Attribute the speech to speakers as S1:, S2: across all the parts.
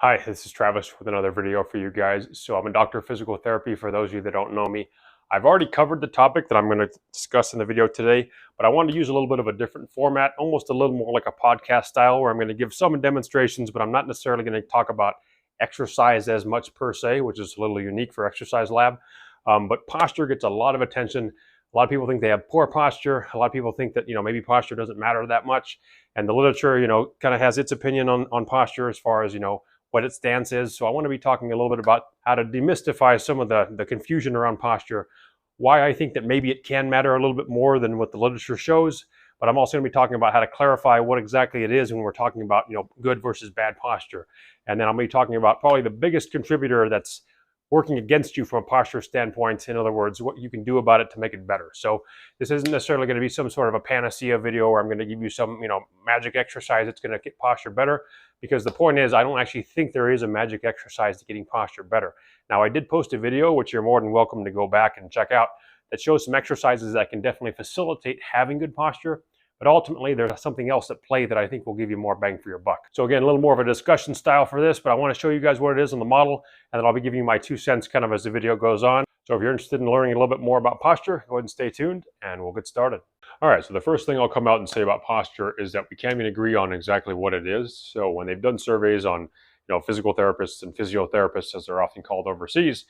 S1: Hi, this is Travis with another video for you guys. So I'm a doctor of physical therapy for those of you that don't know me. I've already covered the topic that I'm going to discuss in the video today, but I wanted to use a little bit of a different format, almost a little more like a podcast style, where I'm going to give some demonstrations, but I'm not necessarily going to talk about exercise as much per se, which is a little unique for Exercise Lab. But posture gets a lot of attention. A lot of people think they have poor posture. A lot of people think that, maybe posture doesn't matter that much. And the literature, kind of has its opinion on posture as far as, what its stance is. So I want to be talking a little bit about how to demystify some of the confusion around posture, why I think that maybe it can matter a little bit more than what the literature shows, but I'm also going to be talking about how to clarify what exactly it is when we're talking about, good versus bad posture. And then I'll be talking about probably the biggest contributor that's working against you from a posture standpoint. In other words, what you can do about it to make it better. So this isn't necessarily going to be some sort of a panacea video where I'm going to give you some, magic exercise that's going to get posture better, because the point is I don't actually think there is a magic exercise to getting posture better. Now, I did post a video, which you're more than welcome to go back and check out, that shows some exercises that can definitely facilitate having good posture. But ultimately, there's something else at play that I think will give you more bang for your buck. So again, a little more of a discussion style for this, but I want to show you guys what it is on the model, and then I'll be giving you my 2 cents kind of as the video goes on. So if you're interested in learning a little bit more about posture, go ahead and stay tuned, and we'll get started. All right, so the first thing I'll come out and say about posture is that we can't even agree on exactly what it is. So when they've done surveys on physical therapists and physiotherapists, as they're often called overseas,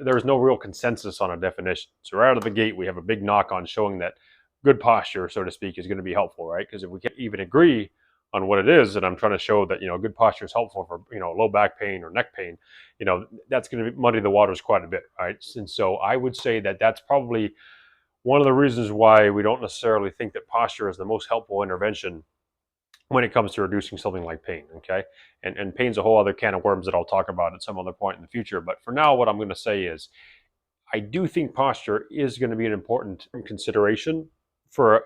S1: there's no real consensus on a definition. So right out of the gate, we have a big knock on showing that good posture, so to speak, is going to be helpful, right? Because if we can't even agree on what it is, and I'm trying to show that, good posture is helpful for, low back pain or neck pain, that's going to muddy the waters quite a bit, right? And so I would say that that's probably one of the reasons why we don't necessarily think that posture is the most helpful intervention when it comes to reducing something like pain, okay? And pain's a whole other can of worms that I'll talk about at some other point in the future. But for now, what I'm going to say is I do think posture is going to be an important consideration for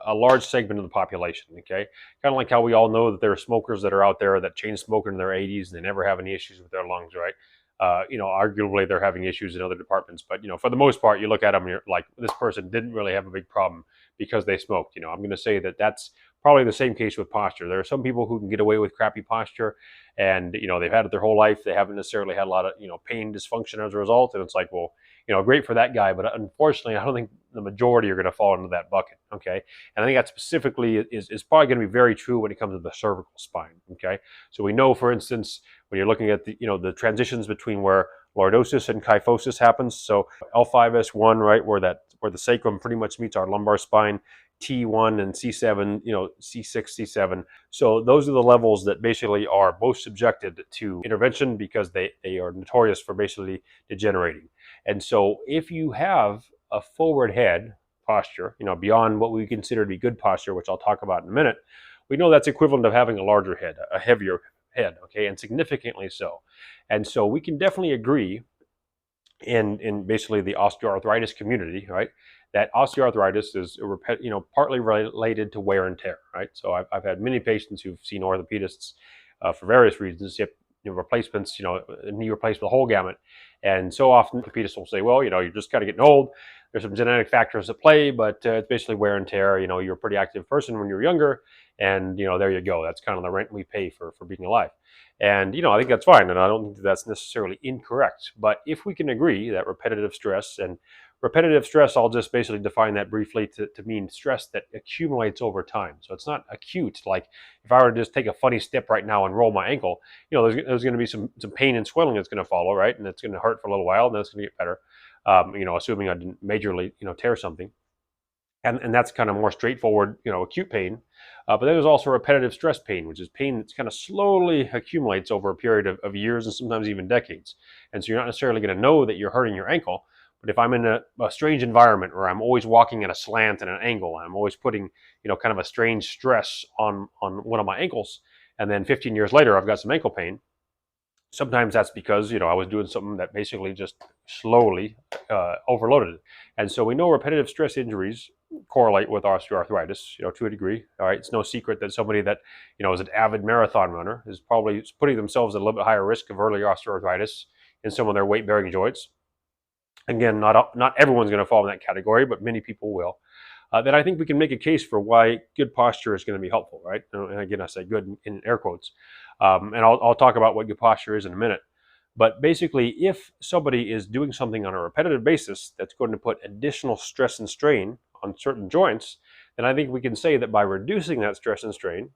S1: a large segment of the population, okay? Kind of like how we all know that there are smokers that are out there that chain smoke in their 80s and they never have any issues with their lungs, right? Arguably they're having issues in other departments, but, for the most part, you look at them and you're like, this person didn't really have a big problem because they smoked. I'm going to say that that's probably the same case with posture. There are some people who can get away with crappy posture and, they've had it their whole life. They haven't necessarily had a lot of, pain dysfunction as a result. And it's like, well, great for that guy, but unfortunately, I don't think the majority are going to fall into that bucket, okay? And I think that specifically is probably going to be very true when it comes to the cervical spine, okay? So we know, for instance, when you're looking at the, the transitions between where lordosis and kyphosis happens, so L5S1, right, where the sacrum pretty much meets our lumbar spine, T1 and C7, C6, C7. So those are the levels that basically are most subjected to intervention because they are notorious for basically degenerating. And so if you have a forward head posture, beyond what we consider to be good posture, which I'll talk about in a minute, we know that's equivalent of having a larger head, a heavier head, okay, and significantly so. And so we can definitely agree in basically the osteoarthritis community, right, that osteoarthritis is partly related to wear and tear, right? So I've had many patients who've seen orthopedists for various reasons, hip replacements, knee replacement, the whole gamut. And so often orthopedists will say, well, you're just kind of getting old. There's some genetic factors at play, but it's basically wear and tear. You're a pretty active person when you're younger, and there you go. That's kind of the rent we pay for being alive. And I think that's fine, and I don't think that's necessarily incorrect. But if we can agree that repetitive stress, I'll just basically define that briefly to mean stress that accumulates over time. So it's not acute, like if I were to just take a funny step right now and roll my ankle, there's going to be some pain and swelling that's going to follow, right? And it's going to hurt for a little while, and then it's going to get better, assuming I didn't majorly, tear something. And that's kind of more straightforward, acute pain. But then there's also repetitive stress pain, which is pain that's kind of slowly accumulates over a period of years and sometimes even decades. And so you're not necessarily going to know that you're hurting your ankle. But if I'm in a strange environment where I'm always walking at a slant and an angle, and I'm always putting, kind of a strange stress on one of my ankles, and then 15 years later, I've got some ankle pain, sometimes that's because, I was doing something that basically just slowly overloaded it. And so we know repetitive stress injuries correlate with osteoarthritis, to a degree. All right, it's no secret that somebody that, is an avid marathon runner is probably putting themselves at a little bit higher risk of early osteoarthritis in some of their weight-bearing joints. Again, not everyone's going to fall in that category, but many people will. Then I think we can make a case for why good posture is going to be helpful, right? And again, I say good in air quotes. And I'll talk about what good posture is in a minute. But basically, if somebody is doing something on a repetitive basis that's going to put additional stress and strain on certain joints, then I think we can say that by reducing that stress and strain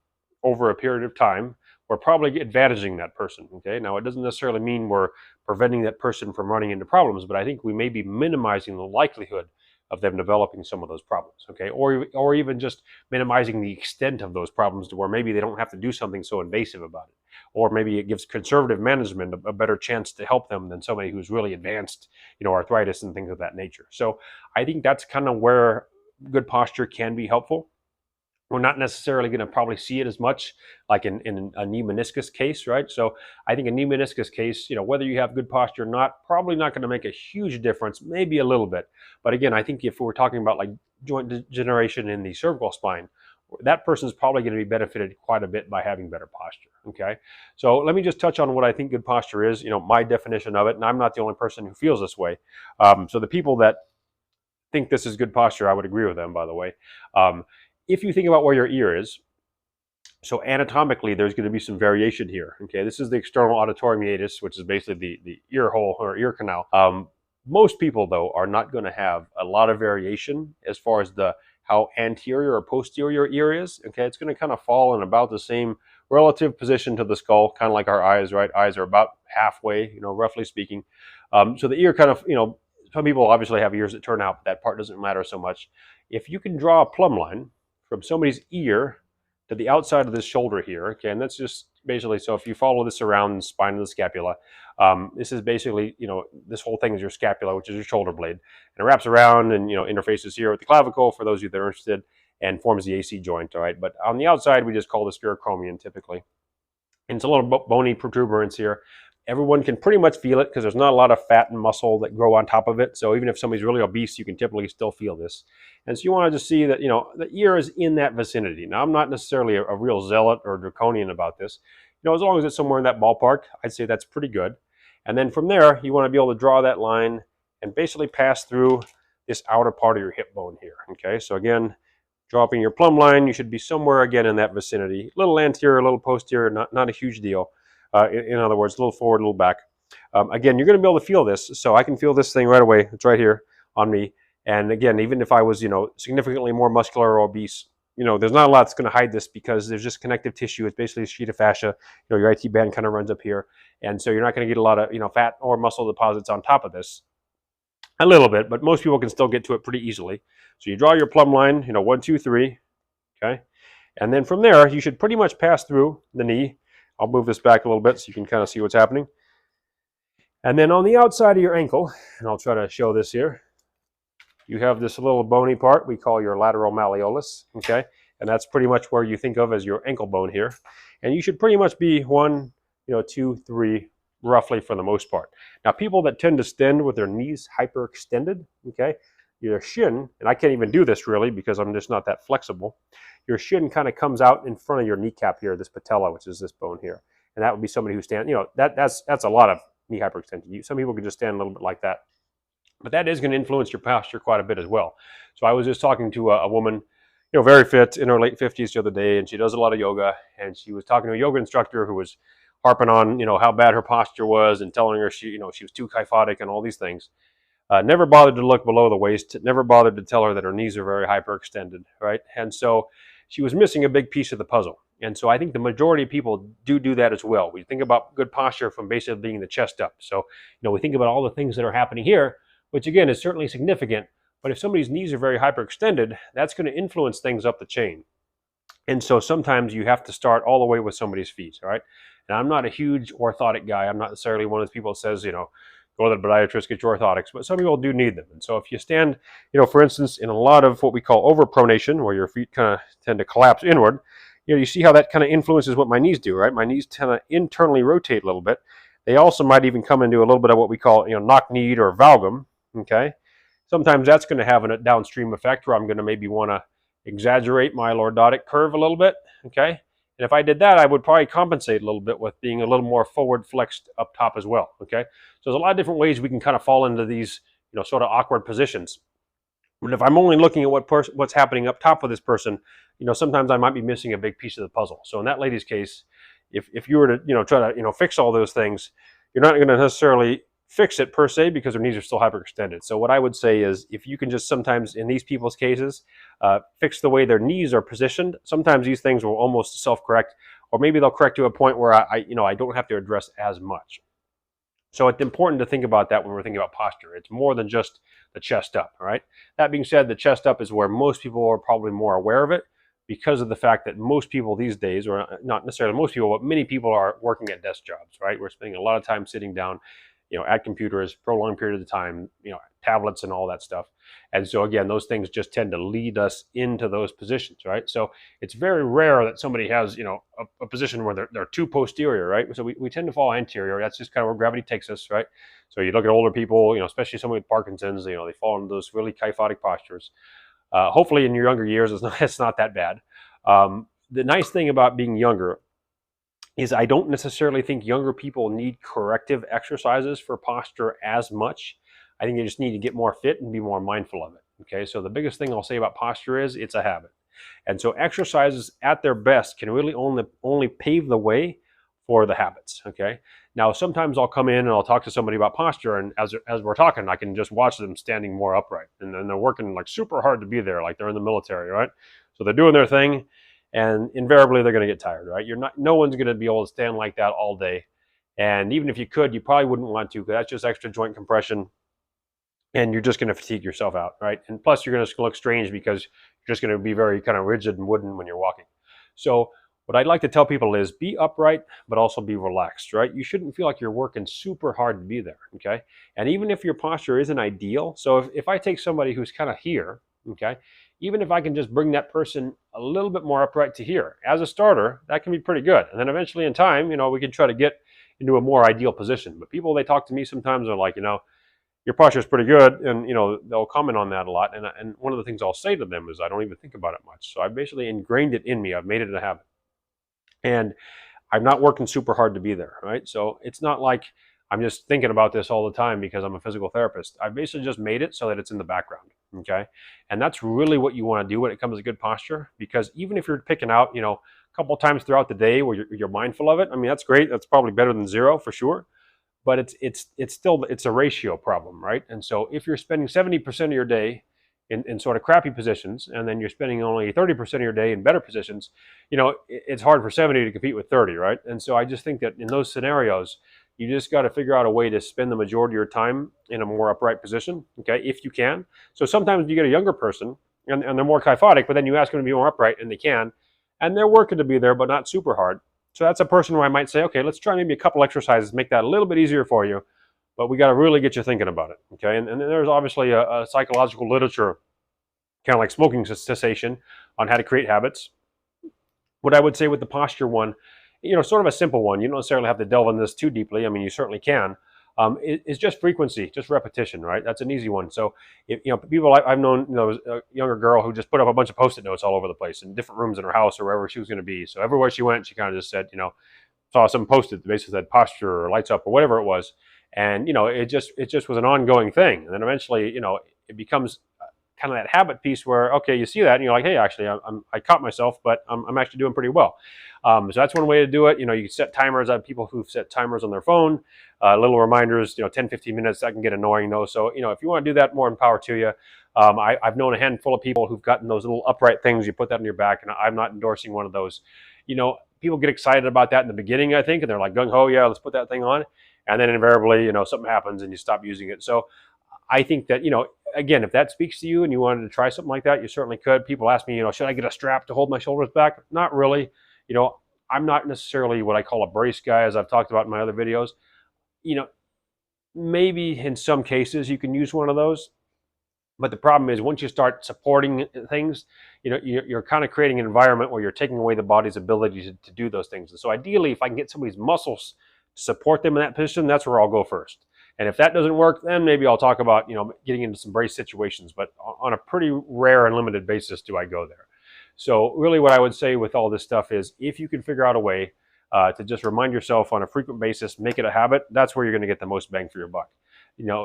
S1: over a period of time, we're probably advantaging that person. Okay, now it doesn't necessarily mean we're preventing that person from running into problems, but I think we may be minimizing the likelihood of them developing some of those problems. Okay, or even just minimizing the extent of those problems to where maybe they don't have to do something so invasive about it, or maybe it gives conservative management a better chance to help them than somebody who's really advanced, arthritis and things of that nature. So I think that's kind of where good posture can be helpful. We're not necessarily going to probably see it as much like in a knee meniscus case, right? So I think a knee meniscus case, whether you have good posture or not, probably not going to make a huge difference, maybe a little bit. But again, I think if we're talking about like joint degeneration in the cervical spine, that person is probably going to be benefited quite a bit by having better posture. Okay, so let me just touch on what I think good posture is. My definition of it, and I'm not the only person who feels this way. So the people that think this is good posture, I would agree with them, by the way. If you think about where your ear is, so anatomically, there's going to be some variation here. Okay, this is the external auditory meatus, which is basically the ear hole or ear canal. Most people, though, are not going to have a lot of variation as far as how anterior or posterior ear is. Okay, it's going to kind of fall in about the same relative position to the skull, kind of like our eyes, right? Eyes are about halfway, roughly speaking. So the ear kind of, some people obviously have ears that turn out, but that part doesn't matter so much. If you can draw a plumb line from somebody's ear to the outside of this shoulder here, okay, and that's just basically, so if you follow this around the spine of the scapula, this is basically, this whole thing is your scapula, which is your shoulder blade, and it wraps around and, interfaces here with the clavicle for those of you that are interested, and forms the AC joint, all right? But on the outside, we just call this pherochromion typically. And it's a little bony protuberance here. Everyone can pretty much feel it because there's not a lot of fat and muscle that grow on top of it. So even if somebody's really obese, you can typically still feel this. And so you want to just see that, the ear is in that vicinity. Now, I'm not necessarily a real zealot or draconian about this. As long as it's somewhere in that ballpark, I'd say that's pretty good. And then from there, you want to be able to draw that line and basically pass through this outer part of your hip bone here. Okay, so again, dropping your plumb line, you should be somewhere again in that vicinity. A little anterior, a little posterior, not a huge deal. In other words, a little forward, a little back. Again, you're going to be able to feel this. So I can feel this thing right away. It's right here on me. And again, even if I was, significantly more muscular or obese, there's not a lot that's going to hide this because there's just connective tissue. It's basically a sheet of fascia. Your IT band kind of runs up here. And so you're not going to get a lot of, fat or muscle deposits on top of this. A little bit, but most people can still get to it pretty easily. So you draw your plumb line, 1, 2, 3, okay? And then from there, you should pretty much pass through the knee. I'll move this back a little bit so you can kind of see what's happening. And then on the outside of your ankle, and I'll try to show this here, you have this little bony part we call your lateral malleolus, okay? And that's pretty much where you think of as your ankle bone here. And you should pretty much be 1, 2, 3, roughly for the most part. Now, people that tend to stand with their knees hyperextended, okay, your shin, and I can't even do this really because I'm just not that flexible, your shin kind of comes out in front of your kneecap here, this patella, which is this bone here. And that would be somebody who stands, that's a lot of knee hyperextension. Some people can just stand a little bit like that. But that is going to influence your posture quite a bit as well. So I was just talking to a woman, very fit, in her late 50s the other day, and she does a lot of yoga, and she was talking to a yoga instructor who was harping on, how bad her posture was and telling her she was too kyphotic and all these things. Never bothered to look below the waist, never bothered to tell her that her knees are very hyperextended, right? And so she was missing a big piece of the puzzle. And so I think the majority of people do that as well. We think about good posture from basically being the chest up. So, we think about all the things that are happening here, which again is certainly significant. But if somebody's knees are very hyperextended, that's going to influence things up the chain. And so sometimes you have to start all the way with somebody's feet, all right? And I'm not a huge orthotic guy. I'm not necessarily one of those people that says, go to the podiatrist, get your orthotics, but some people do need them. And so if you stand, for instance, in a lot of what we call overpronation, where your feet kind of tend to collapse inward, you see how that kind of influences what my knees do, right? My knees tend to internally rotate a little bit. They also might even come into a little bit of what we call, knock-kneed or valgum, okay? Sometimes that's going to have a downstream effect where I'm going to maybe want to exaggerate my lordotic curve a little bit, okay? And if I did that, I would probably compensate a little bit with being a little more forward flexed up top as well, okay? So there's a lot of different ways we can kind of fall into these, sort of awkward positions. But if I'm only looking at what's happening up top with this person, sometimes I might be missing a big piece of the puzzle. So in that lady's case, if you were to, try to, fix all those things, you're not going to necessarily fix it per se because their knees are still hyperextended. So what I would say is, if you can just sometimes, in these people's cases, fix the way their knees are positioned, sometimes these things will almost self-correct, or maybe they'll correct to a point where I don't have to address as much. So it's important to think about that when we're thinking about posture. It's more than just the chest up, all right? That being said, the chest up is where most people are probably more aware of it, because of the fact that most people these days, or not necessarily most people, but many people are working at desk jobs, right? We're spending a lot of time sitting down, at computers, prolonged period of time, tablets and all that stuff. And so again, those things just tend to lead us into those positions, right? So it's very rare that somebody has, a position where they're too posterior, right? So we tend to fall anterior. That's just kind of where gravity takes us, right? So you look at older people, especially somebody with Parkinson's, they fall into those really kyphotic postures. Hopefully in your younger years, it's not that bad. The nice thing about being younger is I don't necessarily think younger people need corrective exercises for posture as much. I think they just need to get more fit and be more mindful of it. Okay, so the biggest thing I'll say about posture is it's a habit. And so exercises at their best can really only pave the way for the habits. Okay, now sometimes I'll come in and I'll talk to somebody about posture, and as we're talking, I can just watch them standing more upright, and then they're working like super hard to be there, like they're in the military, right? So they're doing their thing, and invariably they're going to get tired, right? No one's going to be able to stand like that all day. And even if you could, you probably wouldn't want to, because that's just extra joint compression, and you're just going to fatigue yourself out, right? And plus you're going to look strange because you're just going to be very kind of rigid and wooden when you're walking. So what I'd like to tell people is be upright, but also be relaxed, right? You shouldn't feel like you're working super hard to be there, okay? And even if your posture isn't ideal, so if I take somebody who's kind of here, okay, even if I can just bring that person a little bit more upright to here, as a starter, that can be pretty good. And then eventually in time, we can try to get into a more ideal position. But people, they talk to me sometimes, are like, your posture is pretty good, and they'll comment on that a lot. And one of the things I'll say to them is I don't even think about it much. So I've basically ingrained it in me. I've made it a habit. And I'm not working super hard to be there, right? So it's not like I'm just thinking about this all the time because I'm a physical therapist. I've basically just made it so that it's in the background, okay? And that's really what you want to do when it comes to good posture, because even if you're picking out, a couple times throughout the day where you're mindful of it, I mean, that's great. That's probably better than zero for sure. But it's still a ratio problem, right? And so if you're spending 70% of your day in sort of crappy positions, and then you're spending only 30% of your day in better positions, it's hard for 70 to compete with 30, right? And so I just think that in those scenarios, you just got to figure out a way to spend the majority of your time in a more upright position, okay, if you can. So sometimes you get a younger person, and they're more kyphotic, but then you ask them to be more upright, and they can, and they're working to be there, but not super hard. So that's a person where I might say, okay, let's try maybe a couple exercises, make that a little bit easier for you, but we got to really get you thinking about it, okay? And there's obviously a psychological literature, kind of like smoking cessation, on how to create habits. What I would say with the posture one, sort of a simple one, you don't necessarily have to delve into this too deeply. I mean, you certainly can. It's just frequency, just repetition, right? That's an easy one. So, people I've known, a younger girl who just put up a bunch of Post-it notes all over the place in different rooms in her house or wherever she was going to be. So everywhere she went, she kind of just said, saw some Post-it that basically said posture or lights up or whatever it was. And, it just was an ongoing thing. And then eventually, it becomes kind of that habit piece where, okay, you see that and you're like, hey, actually, I caught myself, but I'm actually doing pretty well. So that's one way to do it. You can set timers. I have people who've set timers on their phone, little reminders, 10, 15 minutes. That can get annoying though. So, if you want to do that, more in power to you. I've known a handful of people who've gotten those little upright things. You put that on your back, and I'm not endorsing one of those. People get excited about that in the beginning, I think, and they're like gung-ho, yeah, let's put that thing on. And then invariably, something happens and you stop using it. So I think that, again, if that speaks to you and you wanted to try something like that, you certainly could. People ask me, should I get a strap to hold my shoulders back? Not really. I'm not necessarily what I call a brace guy, as I've talked about in my other videos. Maybe in some cases you can use one of those. But the problem is once you start supporting things, you're kind of creating an environment where you're taking away the body's ability to do those things. And so ideally, if I can get somebody's muscles to support them in that position, that's where I'll go first. And if that doesn't work, then maybe I'll talk about, getting into some brace situations. But on a pretty rare and limited basis do I go there. So really what I would say with all this stuff is if you can figure out a way to just remind yourself on a frequent basis, make it a habit, that's where you're going to get the most bang for your buck.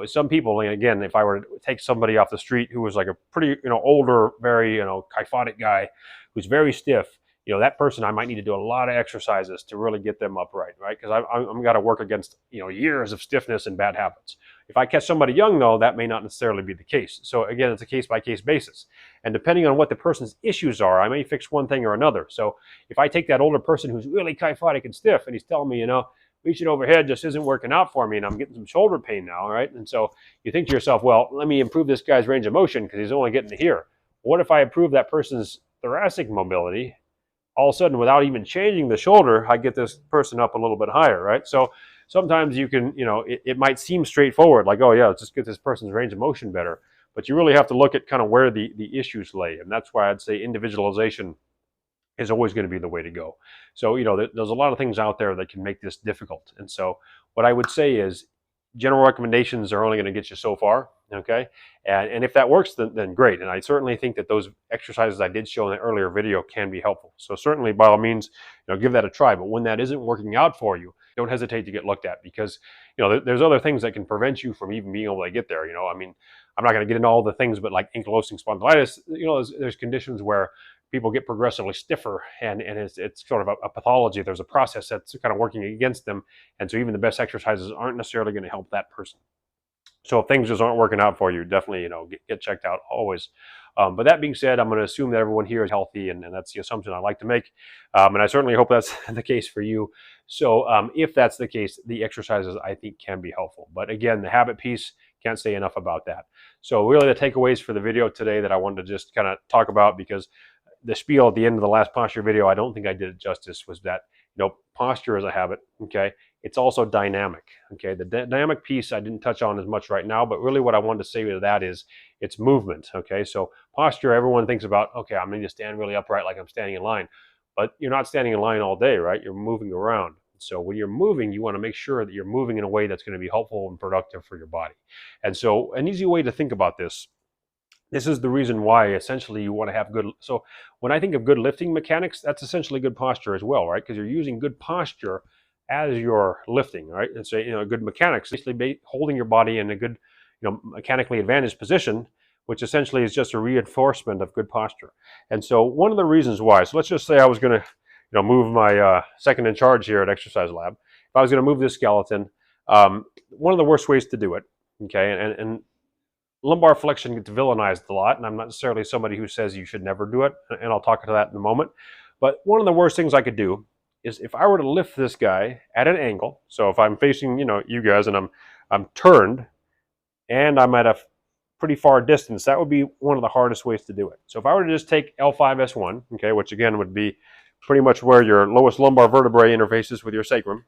S1: Some people, and again, if I were to take somebody off the street who was like a pretty, older, very, kyphotic guy who's very stiff, that person, I might need to do a lot of exercises to really get them upright, right? Because I'm got to work against, years of stiffness and bad habits. If I catch somebody young, though, that may not necessarily be the case. So again, it's a case-by-case basis. And depending on what the person's issues are, I may fix one thing or another. So if I take that older person who's really kyphotic and stiff, and he's telling me, reaching overhead just isn't working out for me, and I'm getting some shoulder pain now, right? And so you think to yourself, well, let me improve this guy's range of motion because he's only getting to here. What if I improve that person's thoracic mobility? All of a sudden, without even changing the shoulder, I get this person up a little bit higher, right? So sometimes you can, it might seem straightforward, like, oh yeah, let's just get this person's range of motion better. But you really have to look at kind of where the issues lay. And that's why I'd say individualization is always going to be the way to go. So, there's a lot of things out there that can make this difficult. And so what I would say is general recommendations are only going to get you so far, okay? And if that works, then great. And I certainly think that those exercises I did show in the earlier video can be helpful. So certainly, by all means, give that a try. But when that isn't working out for you, don't hesitate to get looked at, because, there's other things that can prevent you from even being able to get there. I mean, I'm not going to get into all the things, but like ankylosing spondylitis, there's conditions where people get progressively stiffer, and it's sort of a pathology. There's a process that's kind of working against them, and so even the best exercises aren't necessarily going to help that person. So if things just aren't working out for you, definitely get checked out always. But that being said, I'm going to assume that everyone here is healthy, and that's the assumption I like to make. And I certainly hope that's the case for you. So if that's the case, the exercises I think can be helpful. But again, the habit piece, can't say enough about that. So really the takeaways for the video today that I wanted to just kind of talk about, because the spiel at the end of the last posture video, I don't think I did it justice, was that, posture is a habit, okay? It's also dynamic, okay? The dynamic piece I didn't touch on as much right now, but really what I wanted to say to that is it's movement, okay? So posture, everyone thinks about, okay, I'm going to stand really upright like I'm standing in line, but you're not standing in line all day, right? You're moving around. So when you're moving, you want to make sure that you're moving in a way that's going to be helpful and productive for your body. And so an easy way to think about this is the reason why essentially you want to have good. So when I think of good lifting mechanics, that's essentially good posture as well, right? Because you're using good posture as you're lifting, right? And so, good mechanics, basically holding your body in a good, mechanically advantaged position, which essentially is just a reinforcement of good posture. And so one of the reasons why, so let's just say I was going to, move my second in charge here at Exercise Lab. If I was going to move this skeleton, one of the worst ways to do it, okay, and lumbar flexion gets villainized a lot, and I'm not necessarily somebody who says you should never do it, and I'll talk to that in a moment. But one of the worst things I could do is if I were to lift this guy at an angle, so if I'm facing, you guys, and I'm turned, and I'm at a pretty far distance, that would be one of the hardest ways to do it. So if I were to just take L5S1, okay, which again would be pretty much where your lowest lumbar vertebrae interfaces with your sacrum.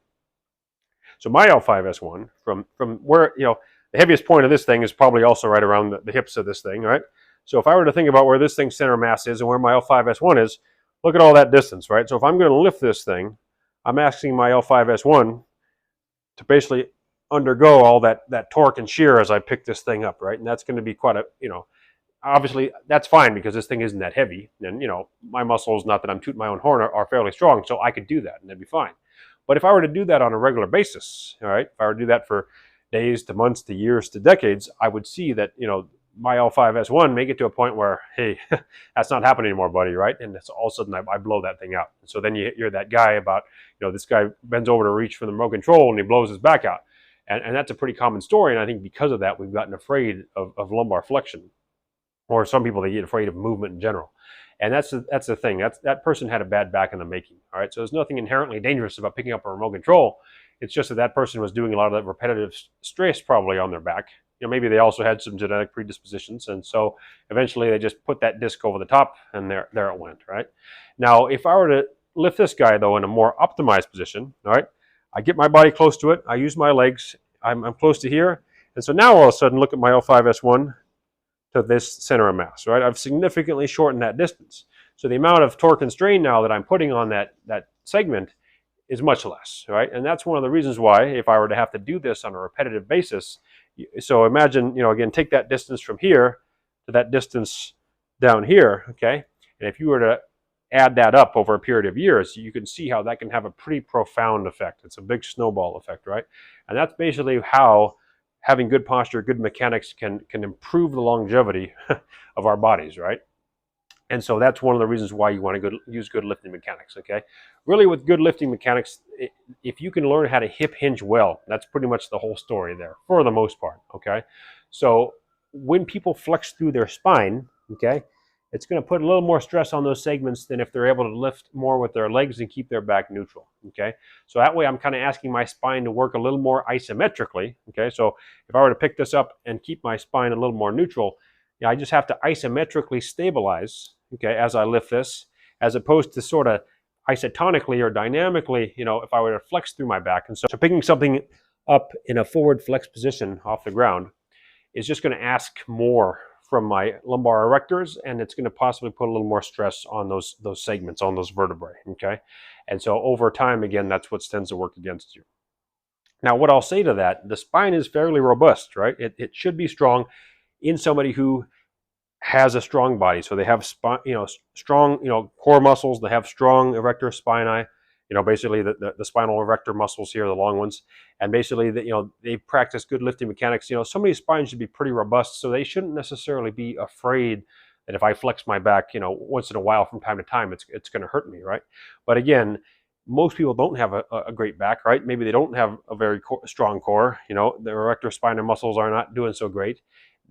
S1: So my L5S1, from where, the heaviest point of this thing is probably also right around the hips of this thing, right? So if I were to think about where this thing's center of mass is and where my L5S1 is, look at all that distance, right? So if I'm going to lift this thing, I'm asking my L5S1 to basically undergo all that torque and shear as I pick this thing up, right? And that's going to be quite a, obviously that's fine because this thing isn't that heavy. And, my muscles, not that I'm tooting my own horn, are fairly strong, so I could do that and that'd be fine. But if I were to do that on a regular basis, all right, if I were to do that for days to months to years to decades, I would see that, my L5S1 may get to a point where, hey, that's not happening anymore, buddy, right? And it's all of a sudden I blow that thing out. So then you're that guy about, this guy bends over to reach for the remote control and he blows his back out. And that's a pretty common story. And I think because of that, we've gotten afraid of lumbar flexion. Or some people, they get afraid of movement in general. And that's the thing. That person had a bad back in the making, all right? So there's nothing inherently dangerous about picking up a remote control. It's just that person was doing a lot of that repetitive stress probably on their back. Maybe they also had some genetic predispositions, and so eventually they just put that disc over the top, and there it went, right? Now, if I were to lift this guy, though, in a more optimized position, all right, I get my body close to it, I use my legs, I'm close to here, and so now all of a sudden, look at my L5S1 to this center of mass, right? I've significantly shortened that distance. So the amount of torque and strain now that I'm putting on that segment is much less, right? And that's one of the reasons why, if I were to have to do this on a repetitive basis, so imagine, again, take that distance from here to that distance down here, okay? And if you were to add that up over a period of years, you can see how that can have a pretty profound effect. It's a big snowball effect, right? And that's basically how having good posture, good mechanics can improve the longevity of our bodies, right? And so that's one of the reasons why you want to use good lifting mechanics, okay? Really, with good lifting mechanics, if you can learn how to hip hinge well, that's pretty much the whole story there, for the most part, okay? So when people flex through their spine, okay, it's going to put a little more stress on those segments than if they're able to lift more with their legs and keep their back neutral, okay? So that way I'm kind of asking my spine to work a little more isometrically, okay? So if I were to pick this up and keep my spine a little more neutral, I just have to isometrically stabilize, okay, as I lift this, as opposed to sort of isotonically or dynamically, if I were to flex through my back. And so picking something up in a forward flex position off the ground is just going to ask more from my lumbar erectors, and it's going to possibly put a little more stress on those segments, on those vertebrae, okay? And so over time, again, that's what tends to work against you. Now, what I'll say to that, the spine is fairly robust, right? It should be strong in somebody who has a strong body. So they have strong, core muscles. They have strong erector spinae. Basically the spinal erector muscles here, the long ones, and basically they practice good lifting mechanics. Somebody's spine should be pretty robust, so they shouldn't necessarily be afraid that if I flex my back, once in a while from time to time, it's going to hurt me, right? But again, most people don't have a great back, right? Maybe they don't have a very strong core. Their erector spinae muscles are not doing so great.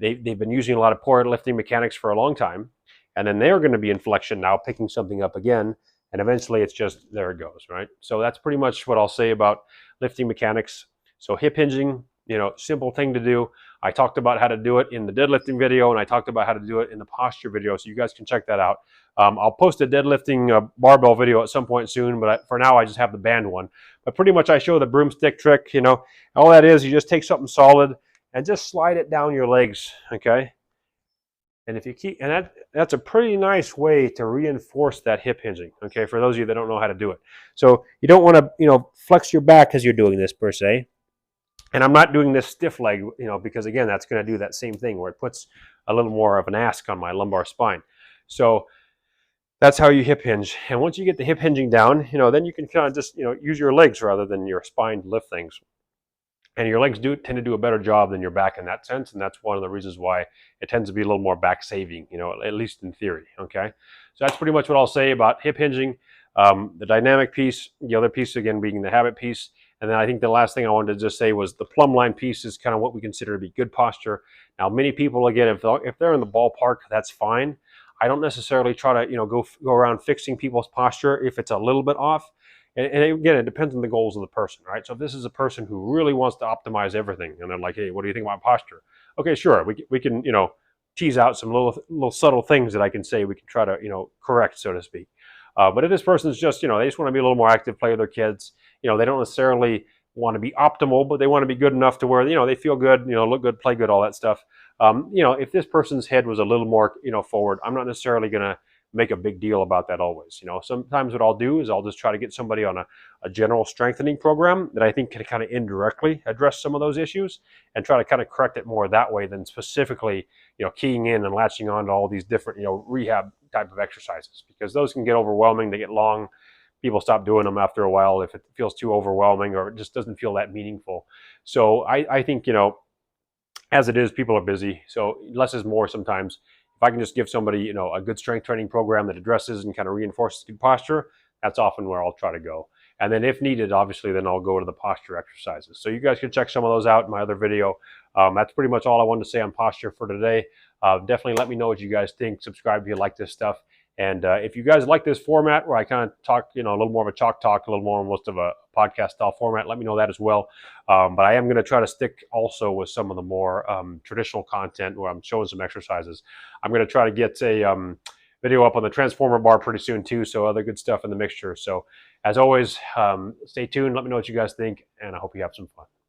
S1: They've been using a lot of poor lifting mechanics for a long time, and then they're going to be in flexion now, picking something up again, and eventually it's just, there it goes, right? So that's pretty much what I'll say about lifting mechanics. So hip hinging, simple thing to do. I talked about how to do it in the deadlifting video, and I talked about how to do it in the posture video, so you guys can check that out. I'll post a deadlifting barbell video at some point soon, but for now I just have the band one. But pretty much I show the broomstick trick, all that is, you just take something solid and just slide it down your legs, okay? And if you keep, and that's a pretty nice way to reinforce that hip hinging, okay, for those of you that don't know how to do it. So you don't want to, flex your back as you're doing this per se. And I'm not doing this stiff leg, because again, that's going to do that same thing where it puts a little more of an ask on my lumbar spine. So that's how you hip hinge. And once you get the hip hinging down, then you can kind of just, use your legs rather than your spine to lift things. And your legs tend to do a better job than your back in that sense, and that's one of the reasons why it tends to be a little more back saving, at least in theory, okay? So that's pretty much what I'll say about hip hinging. The dynamic piece, the other piece again being the habit piece, and then I think the last thing I wanted to just say was the plumb line piece is kind of what we consider to be good posture. Now, many people, again, if they're in the ballpark, that's fine. I don't necessarily try to, go around fixing people's posture if it's a little bit off. And again, it depends on the goals of the person, right? So if this is a person who really wants to optimize everything, and they're like, hey, what do you think about posture? Okay, sure, we can, tease out some little subtle things that I can say we can try to, correct, so to speak. But if this person's just, they just want to be a little more active, play with their kids, they don't necessarily want to be optimal, but they want to be good enough to where, they feel good, look good, play good, all that stuff. If this person's head was a little more, forward, I'm not necessarily going to make a big deal about that always. Sometimes what I'll do is I'll just try to get somebody on a general strengthening program that I think can kind of indirectly address some of those issues and try to kind of correct it more that way than specifically, keying in and latching on to all these different, rehab type of exercises, because those can get overwhelming. They get long. People stop doing them after a while if it feels too overwhelming or it just doesn't feel that meaningful. So I think, as it is, people are busy. So less is more sometimes. If I can just give somebody, a good strength training program that addresses and kind of reinforces good posture, that's often where I'll try to go. And then if needed, obviously, then I'll go to the posture exercises. So you guys can check some of those out in my other video. That's pretty much all I wanted to say on posture for today. Definitely let me know what you guys think. Subscribe if you like this stuff. And if you guys like this format where I kind of talk, a little more of a chalk talk, a little more almost of a podcast style format, let me know that as well. But I am going to try to stick also with some of the more traditional content where I'm showing some exercises. I'm going to try to get a video up on the transformer bar pretty soon too, so other good stuff in the mixture. So as always, stay tuned. Let me know what you guys think, and I hope you have some fun.